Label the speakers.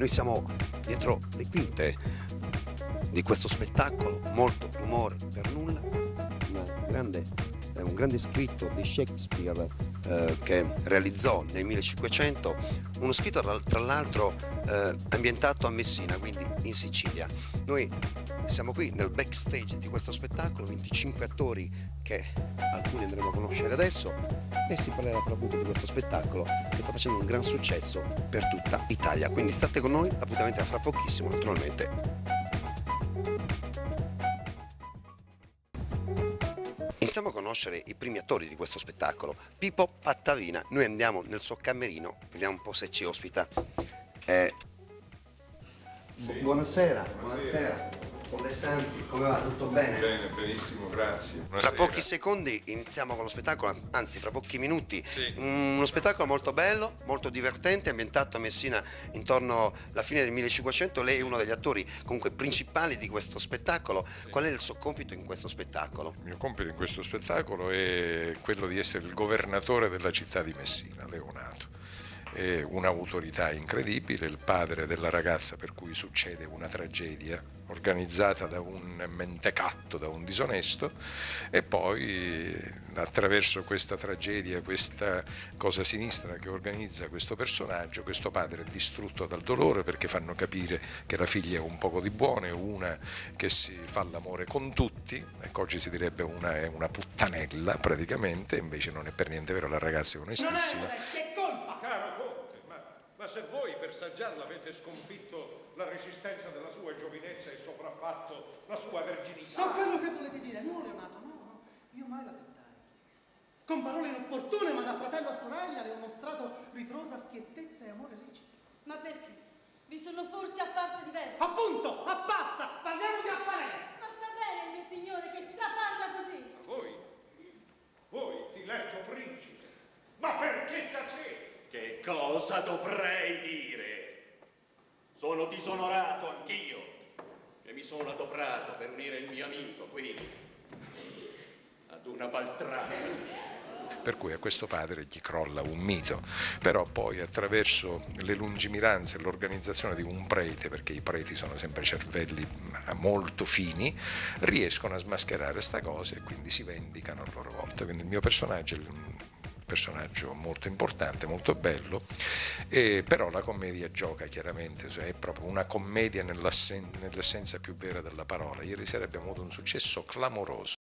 Speaker 1: noi siamo dietro le quinte di questo spettacolo, molto umore per nulla, un grande scritto di Shakespeare che realizzò nel 1500, uno scritto tra l'altro ambientato a Messina, quindi in Sicilia. Noi siamo qui nel backstage di questo spettacolo, 25 attori che alcuni andremo a conoscere adesso, e si parlerà per l'appunto di questo spettacolo che sta facendo un gran successo per tutta Italia. Quindi state con noi, l'appuntamento è fra pochissimo naturalmente. Iniziamo a conoscere i primi attori di questo spettacolo. Pippo Pattavina, noi andiamo nel suo camerino, vediamo un po' se ci ospita. Buonasera, buonasera. Ole Santi, come va? Tutto bene?
Speaker 2: Bene, benissimo, grazie.
Speaker 1: Fra pochi secondi iniziamo con lo spettacolo, anzi fra pochi minuti.
Speaker 2: Sì.
Speaker 1: Uno spettacolo molto bello, molto divertente, ambientato a Messina intorno alla fine del 1500. Lei è uno degli attori comunque principali di questo spettacolo.
Speaker 2: Sì.
Speaker 1: Qual è il suo compito in questo spettacolo?
Speaker 2: Il mio compito in questo spettacolo è quello di essere il governatore della città di Messina, Leonato. È un'autorità incredibile, il padre della ragazza per cui succede una tragedia organizzata da un mentecatto, da un disonesto, e poi attraverso questa tragedia, questa cosa sinistra che organizza questo personaggio, questo padre è distrutto dal dolore perché fanno capire che la figlia è un poco di buono, è una che si fa l'amore con tutti, ecco, oggi si direbbe è una puttanella praticamente, invece non è per niente vero, la ragazza è onestissima.
Speaker 3: Che colpa!
Speaker 4: Caro Conte, ma se voi per saggiarla avete sconfitto la resistenza della sua giovinezza e sopraffatto la sua verginità...
Speaker 3: So quello che volete dire, no Leonato, no, io mai la tentai. Con parole inopportune, ma da fratello a sorella le ho mostrato ritrosa schiettezza e amore lecito.
Speaker 5: Ma perché? Vi sono forse apparse diverse?
Speaker 3: Appunto, apparsa, parliamo di apparenza.
Speaker 5: Ma sta bene il mio signore che straparla così?
Speaker 4: Voi, diletto principe, ma perché tacete?
Speaker 6: Che cosa dovrei dire? Sono disonorato anch'io, che mi sono adoperato per unire il mio amico qui ad una baltrana.
Speaker 2: Per cui a questo padre gli crolla un mito, però poi attraverso le lungimiranze e l'organizzazione di un prete, perché i preti sono sempre cervelli molto fini, riescono a smascherare sta cosa e quindi si vendicano a loro volta. Quindi il mio personaggio è un personaggio molto importante, molto bello, però la commedia gioca chiaramente, cioè è proprio una commedia nell'essenza più vera della parola. Ieri sera abbiamo avuto un successo clamoroso.